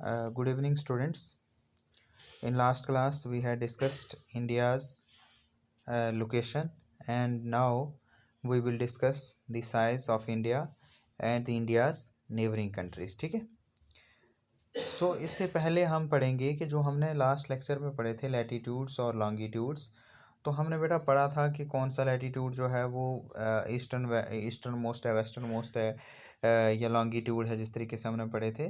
Good evening, students. In last class, we had discussed India's location, and now we will discuss the size of India and the India's neighboring countries. ठीक है. इससे पहले हम पढ़ेंगे कि जो हमने लास्ट लेक्चर में पढ़े थे लैटिट्यूड्स और लॉन्गिट्यूड्स. तो हमने बेटा पढ़ा था कि कौन सा लैटिट्यूड जो है वो ईस्टर्न मोस्ट है, वेस्टर्न मोस्ट है, या लॉन्गिट्यूड है, जिस तरीके से हमने पढ़े थे.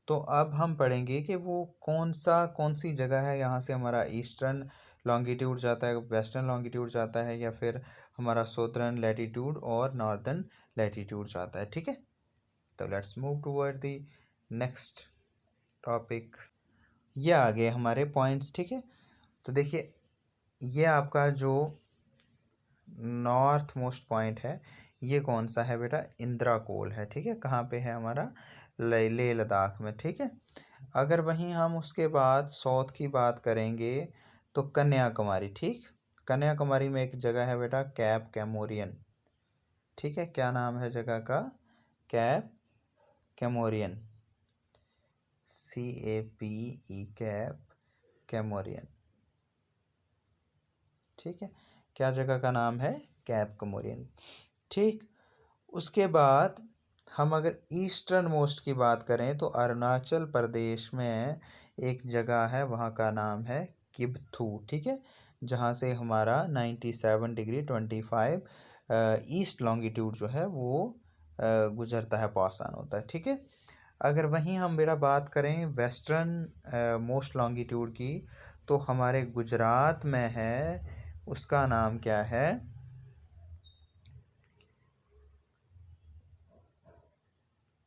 तो अब हम पढ़ेंगे कि वो कौन सी जगह है, यहाँ से हमारा ईस्टर्न लॉन्गिट्यूड जाता है, वेस्टर्न लॉन्गिट्यूड जाता है, या फिर हमारा सौदर्न लैटिट्यूड और नॉर्दर्न लैटिट्यूड जाता है. ठीक है. तो let's move toward the next topic. ये आ गए हमारे पॉइंट्स. ठीक है. तो देखिए, ये आपका जो नॉर्थ मोस्ट पॉइंट है, ये कौन सा है बेटा? इंदिरा कोल है. ठीक है. कहाँ पे है? हमारा लेह लद्दाख में. ठीक है. अगर वहीं हम उसके बाद साउथ की बात करेंगे तो कन्याकुमारी. ठीक. कन्याकुमारी में एक जगह है बेटा, कैप कैमोरियन. ठीक है. क्या नाम है जगह का? Cape Comorin. CAPE, cape Comorin. ठीक है. क्या जगह का नाम है? Cape Comorin. ठीक. उसके बाद हम अगर ईस्टर्न मोस्ट की बात करें तो अरुणाचल प्रदेश में एक जगह है, वहाँ का नाम है किबथू. ठीक है. जहाँ से हमारा 97 डिग्री 25 ईस्ट लॉन्गिट्यूड जो है वो गुजरता है, पास ऑन होता है. ठीक है. अगर वहीं हम बेटा बात करें वेस्टर्न मोस्ट लॉन्गिट्यूड की, तो हमारे गुजरात में है, उसका नाम क्या है?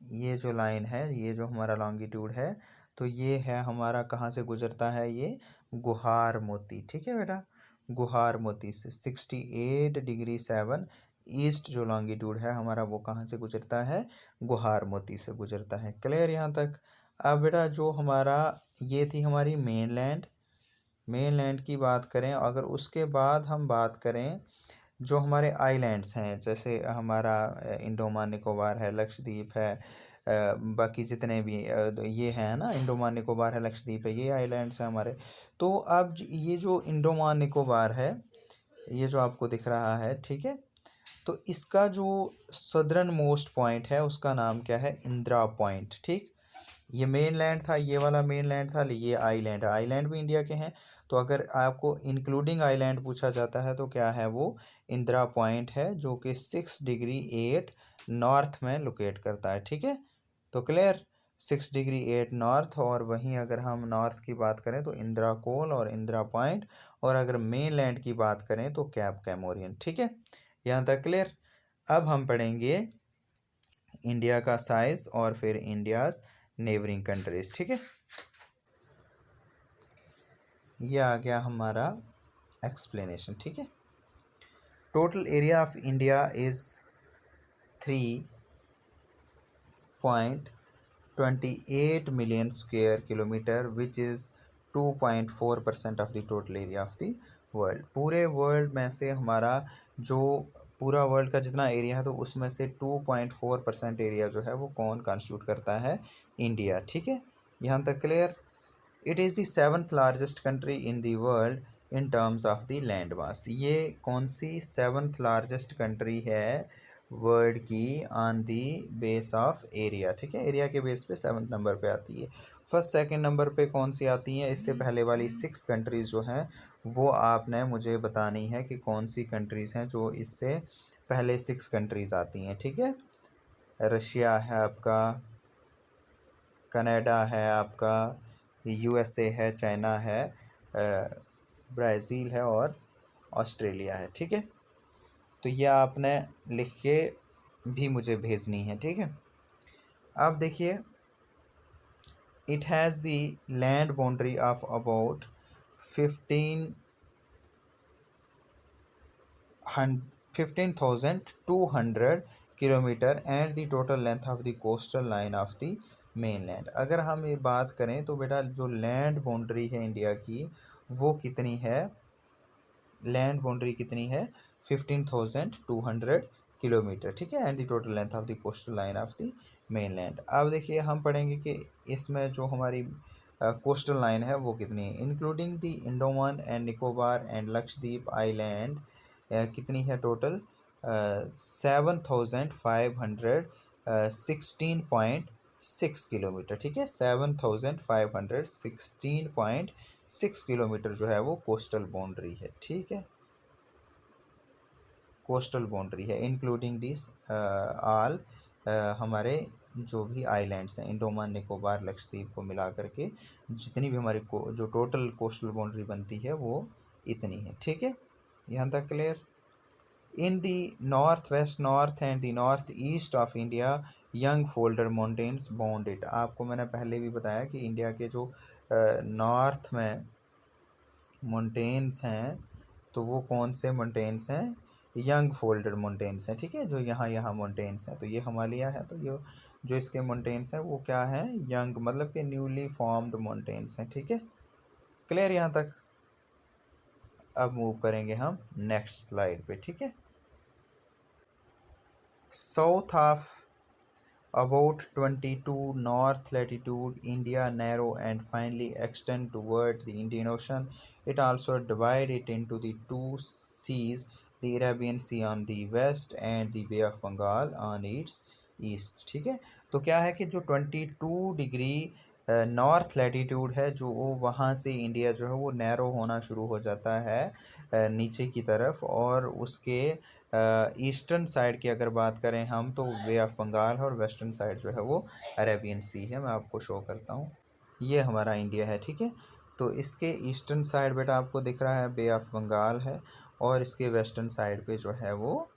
ये जो लाइन है, ये जो हमारा लॉन्गिट्यूड है, तो ये है हमारा, कहाँ से गुजरता है? ये गुहार मोती. ठीक है बेटा. गुहार मोती से 68 डिग्री 7 ईस्ट जो लॉन्गिट्यूड है हमारा, वो कहाँ से गुजरता है? गुहार मोती से गुजरता है. क्लियर यहाँ तक? अब बेटा जो हमारा, ये थी हमारी मेनलैंड की बात करें. अगर उसके बाद हम बात करें जो हमारे आइलैंड्स हैं, जैसे हमारा इंडोमान निकोबार है, लक्षद्वीप है, बाकी जितने भी ये हैं ना, इंडोमान निकोबार है, लक्षद्वीप है, ये आइलैंड्स हैं हमारे. तो अब ये जो इंडोमान निकोबार है, ये जो आपको दिख रहा है, ठीक है, तो इसका जो सदर्न मोस्ट पॉइंट है उसका नाम क्या है? इंदिरा पॉइंट. ठीक. ये मेनलैंड था, ये वाला मेनलैंड था, ये आइलैंड है. आइलैंड भी इंडिया के हैं. तो अगर आपको इंक्लूडिंग आइलैंड पूछा जाता है तो क्या है वो? इंदिरा पॉइंट है, जो कि 6 डिग्री 8 नॉर्थ में लोकेट करता है. ठीक है. तो क्लियर? 6 degree 8 north. और वहीं अगर हम नॉर्थ की बात करें तो इंदिरा कोल और इंदिरा पॉइंट. और अगर मेनलैंड की बात करें तो कैप कैमोरियन. ठीक है. यहाँ तक क्लियर? अब हम पढ़ेंगे इंडिया का साइज और फिर इंडियाज नेबरिंग कंट्रीज. ठीक है. ये आ गया हमारा एक्सप्लेनेशन. ठीक है. Total area of India is 3.28 million square kilometre, which is 2.4% of the total area of the world. पूरे वर्ल्ड में से हमारा जो पूरा वर्ल्ड का जितना एरिया है, तो उसमें से 2.4% एरिया जो है वो कौन कॉन्स्टिट्यूट करता है? इंडिया. ठीक है. यहाँ तक clear? It is the 7th largest country in the world in terms of the land mass. ये कौन सी 7th लार्जेस्ट कंट्री है वर्ल्ड की on the base of area? ठीक है. एरिया के बेस पे 7th नंबर पे आती है. फर्स्ट सेकंड नंबर पे कौन सी आती है? इससे पहले वाली 6 कंट्रीज़ जो हैं वो आपने मुझे बतानी है कि कौन सी कंट्रीज़ हैं जो इससे पहले 6 कंट्रीज़ आती हैं. ठीक है. रशिया है आपका, कनाडा है आपका, USA है, चाइना है, ब्राज़ील है और ऑस्ट्रेलिया है. ठीक है. तो यह आपने लिख के भी मुझे भेजनी है. ठीक है. अब देखिए, it has the land boundary of about 15,200 kilometre and the total length of the coastal line of the mainland. अगर हम ये बात करें तो बेटा जो लैंड बाउंड्री है इंडिया की, वो कितनी है? लैंड बाउंड्री कितनी है? 15,200 किलोमीटर. ठीक है. And the total length of the coastal line of the mainland. अब देखिए हम पढ़ेंगे कि इसमें जो हमारी कोस्टल लाइन है वो कितनी है। Including the Andaman and Nicobar and Lakshadweep island कितनी है टोटल, 7516.6 किलोमीटर, ठीक है। 7516.6 किलोमीटर जो है वो कोस्टल बाउंड्री है, ठीक है। कोस्टल बाउंड्री है इंक्लूडिंग दिस ऑल, हमारे जो भी आइलैंड्स हैं, अंडमान निकोबार लक्षद्वीप को मिला करके जितनी भी हमारी जो टोटल कोस्टल बाउंड्री बनती है वो इतनी है, ठीक है। यहाँ तक clear. In the north west north and the north east of India young folder mountains bound it. आपको मैंने पहले भी बताया कि इंडिया के जो नॉर्थ में माउंटेन्स हैं तो वो कौन से माउंटेन्स हैं, यंग फोल्डेड माउंटेन्स हैं, ठीक है। जो यहाँ माउंटेन्स हैं तो ये हिमालय है, तो ये जो इसके माउंटेन्स हैं वो क्या है, यंग मतलब कि न्यूली फॉर्म्ड माउंटेन्स हैं, ठीक है। क्लियर यहाँ तक। अब मूव करेंगे हम नेक्स्ट स्लाइड पे, ठीक है। South of about 22 north latitude India narrow and finally extend toward the Indian Ocean. It also divide it into the two seas, the Arabian Sea on the west and the Bay of Bengal on its east, ठीक है। तो क्या है कि जो 22 degree north latitude है, जो वहाँ से इंडिया जो है वो नैरो होना शुरू हो जाता है नीचे की तरफ, और उसके ईस्टर्न साइड की अगर बात करें हम तो वे ऑफ बंगाल है, और वेस्टर्न साइड जो है वो अरेबियन सी है। मैं आपको शो करता हूँ, ये हमारा इंडिया है, ठीक है। तो इसके ईस्टर्न साइड बेटा आपको दिख रहा है बे ऑफ बंगाल है, और इसके वेस्टर्न साइड पे जो है वो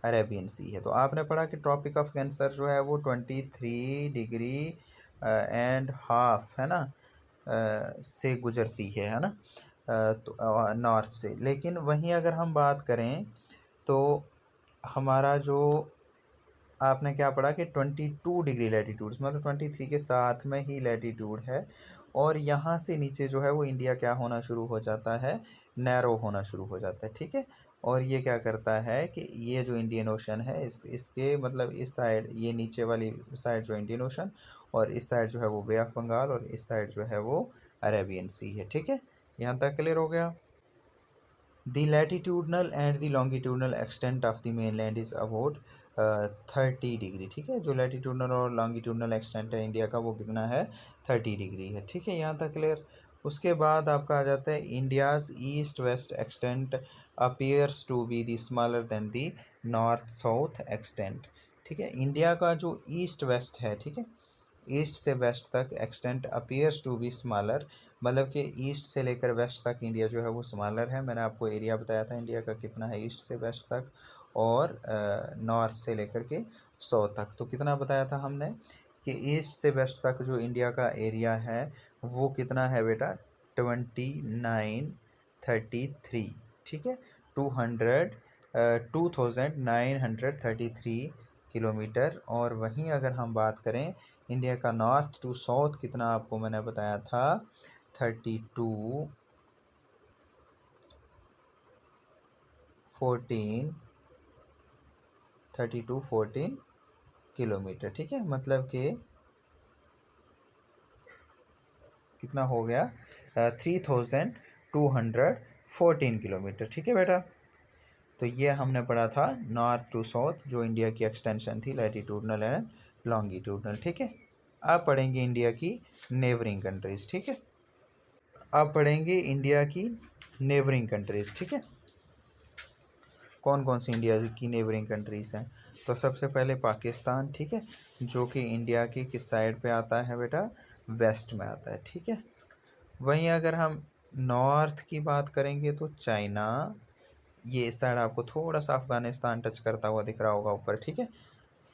अरेबियन सी है। तो आपने पढ़ा कि ट्रॉपिक ऑफ कैंसर जो है वो 23.5 डिग्री है ना, से गुजरती है ना, तो नॉर्थ से। लेकिन वहीं अगर हम बात करें तो हमारा जो आपने क्या पढ़ा कि 22 डिग्री लैटीट्यूड मतलब 23 के साथ में ही लैटीट्यूड है, और यहाँ से नीचे जो है वो इंडिया क्या होना शुरू हो जाता है, नैरो होना शुरू हो जाता है, ठीक है। और ये क्या करता है कि ये जो इंडियन ओशन है इसके मतलब इस साइड, ये नीचे वाली साइड जो इंडियन ओशन, और इस साइड जो है वो बे ऑफ बंगाल, और इस साइड जो है वो अरेबियन सी है, ठीक है। यहाँ तक क्लियर हो गया। The latitudinal and the longitudinal extent of the mainland is about 30 degree, ठीक है। जो लैटिट्यूडनल और लॉन्गिट्यूडनल एक्सटेंट है इंडिया का वो कितना है, 30 डिग्री है, ठीक है। यहाँ तक क्लियर। उसके बाद आपका आ जाता है India's east west extent appears to be the smaller than the north south extent, ठीक है। इंडिया का जो ईस्ट वेस्ट है, ठीक है, ईस्ट से वेस्ट तक extent appears to be smaller, मतलब कि ईस्ट से लेकर वेस्ट तक इंडिया जो है वो स्मॉलर है। मैंने आपको एरिया बताया था इंडिया का कितना है ईस्ट से वेस्ट तक, और नॉर्थ से लेकर के साउथ तक। तो कितना बताया था हमने कि ईस्ट से वेस्ट तक जो इंडिया का एरिया है वो कितना है बेटा, 2933, ठीक है। 2933 किलोमीटर। और वहीं अगर हम बात करें इंडिया का नॉर्थ टू साउथ कितना, आपको मैंने बताया था 3214 किलोमीटर, ठीक है। मतलब कि कितना हो गया, 3214 किलोमीटर, ठीक है बेटा। तो ये हमने पढ़ा था नॉर्थ टू साउथ जो इंडिया की एक्सटेंशन थी, लैटिट्यूडनल एंड लॉन्गिट्यूडनल, ठीक है। अब पढ़ेंगे इंडिया की नेबरिंग कंट्रीज़, ठीक है। अब पढ़ेंगे इंडिया की नेबरिंग कंट्रीज़, ठीक है। कौन कौन सी इंडिया की नेबरिंग कंट्रीज़ हैं। तो सबसे पहले पाकिस्तान, ठीक है, जो कि इंडिया की किस साइड पे आता है बेटा, वेस्ट में आता है, ठीक है। वहीं अगर हम नॉर्थ की बात करेंगे तो चाइना, ये इस साइड आपको थोड़ा सा अफ़गानिस्तान टच करता हुआ दिख रहा होगा ऊपर, ठीक है।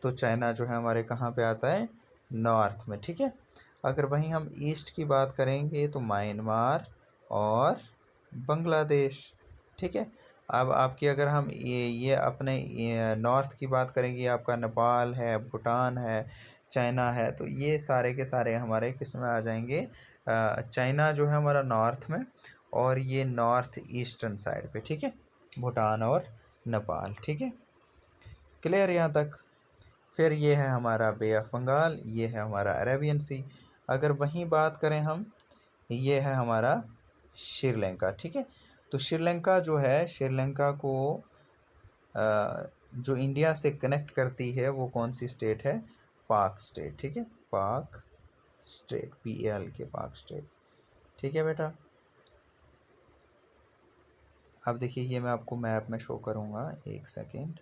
तो चाइना जो है हमारे कहाँ पे आता है, नॉर्थ में, ठीक है। अगर वहीं हम ईस्ट की बात करेंगे तो म्यांमार और बांग्लादेश, ठीक है। अब आपकी अगर हम ये अपने नॉर्थ की बात करेंगे, आपका नेपाल है, भूटान है, चाइना है, तो ये सारे के सारे हमारे किस में आ जाएंगे, चाइना जो है हमारा नॉर्थ में, और ये नॉर्थ ईस्टर्न साइड पे, ठीक है, भूटान और नेपाल, ठीक है। क्लियर यहाँ तक। फिर ये है हमारा बे ऑफ बंगाल, ये है हमारा अरेबियन सी। अगर वहीं बात करें हम, ये है हमारा श्रीलंका, ठीक है। तो श्रीलंका जो है, श्रीलंका को जो इंडिया से कनेक्ट करती है वो कौन सी स्टेट है? पाक स्टेट, ठीक है, पाक स्टेट, PAL के, पाक स्टेट, ठीक है बेटा। अब देखिए ये मैं आपको मैप में शो करूँगा, एक सेकेंड।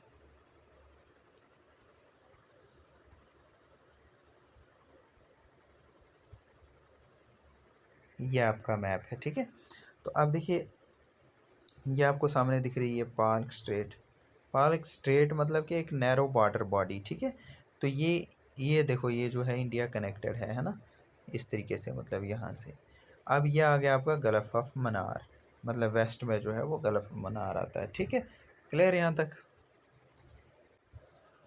ये आपका मैप है, ठीक है। तो अब देखिए ये आपको सामने दिख रही है पाक स्ट्रेट। पाक स्ट्रेट मतलब कि एक नैरो वाटर बॉडी, ठीक है। तो ये देखो, ये जो है इंडिया कनेक्टेड है ना, इस तरीके से, मतलब यहाँ से। अब ये आ गया आपका गल्फ ऑफ मन्नार, मतलब वेस्ट में जो है वो गल्फ मन्नार आता है, ठीक है। क्लियर यहाँ तक?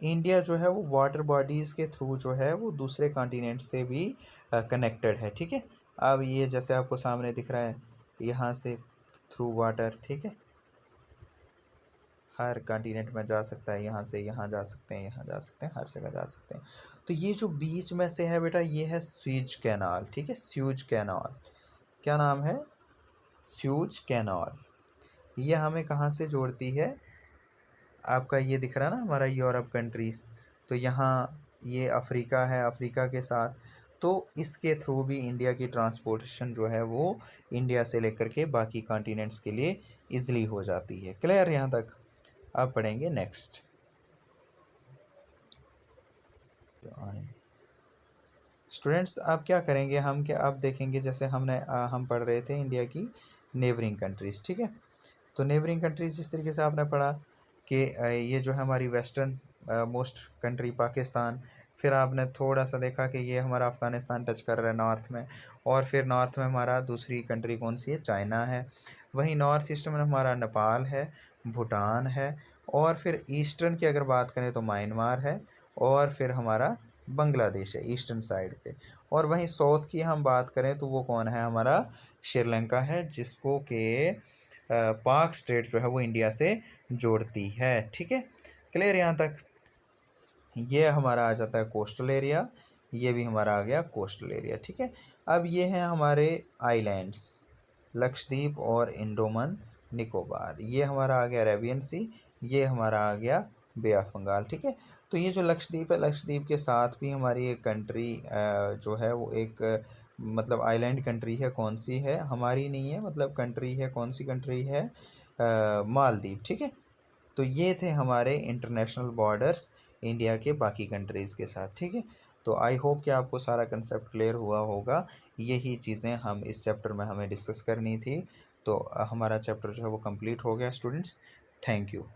इंडिया जो है वो वाटर बॉडीज़ के थ्रू जो है वो दूसरे कॉन्टिनेंट से भी कनेक्टेड है, ठीक है। अब ये जैसे आपको सामने दिख रहा है, यहाँ से थ्रू वाटर, ठीक है, हर कॉन्टिनेंट में जा सकता है, यहाँ से यहाँ जा सकते हैं, यहाँ जा सकते हैं, हर जगह जा सकते हैं। तो ये जो बीच में से है बेटा, ये है स्यूज कैनाल, ठीक है, स्यूज कैनाल। क्या नाम है? Sues canal. ये हमें कहाँ से जोड़ती है? आपका ये दिख रहा है ना हमारा यूरोप कंट्रीज़, तो यहाँ ये अफ्रीका है, अफ्रीका के साथ। तो इसके थ्रू भी इंडिया की ट्रांसपोर्टेशन जो है वो इंडिया से लेकर के बाकी कॉन्टिनेंट्स के लिए ईजिली हो जाती है। क्लियर यहाँ तक? अब पढ़ेंगे नेक्स्ट। स्टूडेंट्स अब क्या करेंगे हम, क्या अब देखेंगे, जैसे हम पढ़ रहे थे इंडिया की नेबरिंग कंट्रीज़, ठीक है। तो नेबरिंग कंट्रीज़ जिस तरीके से आपने पढ़ा कि ये जो है हमारी वेस्टर्न मोस्ट कंट्री पाकिस्तान, फिर आपने थोड़ा सा देखा कि ये हमारा अफ़गानिस्तान टच कर रहा है नॉर्थ में, और फिर नॉर्थ में हमारा दूसरी कंट्री कौन सी है? चाइना है। वहीं नॉर्थ ईस्ट में हमारा नेपाल है, भूटान है, और फिर ईस्टर्न की अगर बात करें तो म्यांमार है, और फिर हमारा बांग्लादेश है ईस्टर्न साइड पे। और वहीं साउथ की हम बात करें तो वो कौन है? हमारा श्रीलंका है, जिसको कि पाक स्टेट जो है वो इंडिया से जोड़ती है, ठीक है। क्लियर यहाँ तक? ये हमारा आ जाता है कोस्टल एरिया, ये भी हमारा आ गया कोस्टल एरिया, ठीक है। अब ये हैं हमारे आइलैंड्स, लक्षद्वीप और अंडमान निकोबार। ये हमारा आ गया अरेबियन सी, ये हमारा आ गया बे ऑफ बंगाल, ठीक है। तो ये जो लक्षद्वीप है, लक्षद्वीप के साथ भी हमारी एक कंट्री जो है वो एक मतलब आइलैंड कंट्री है। कौन सी है? हमारी नहीं है, मतलब कंट्री है। कौन सी कंट्री है? मालदीव, ठीक है। तो ये थे हमारे इंटरनेशनल बॉर्डर्स इंडिया के बाकी कंट्रीज़ के साथ, ठीक है। तो आई होप कि आपको सारा कंसेप्ट क्लियर हुआ होगा। यही चीज़ें हम इस चैप्टर में हमें डिस्कस करनी थी। तो हमारा चैप्टर जो है वो कंप्लीट हो गया स्टूडेंट्स। Thank you.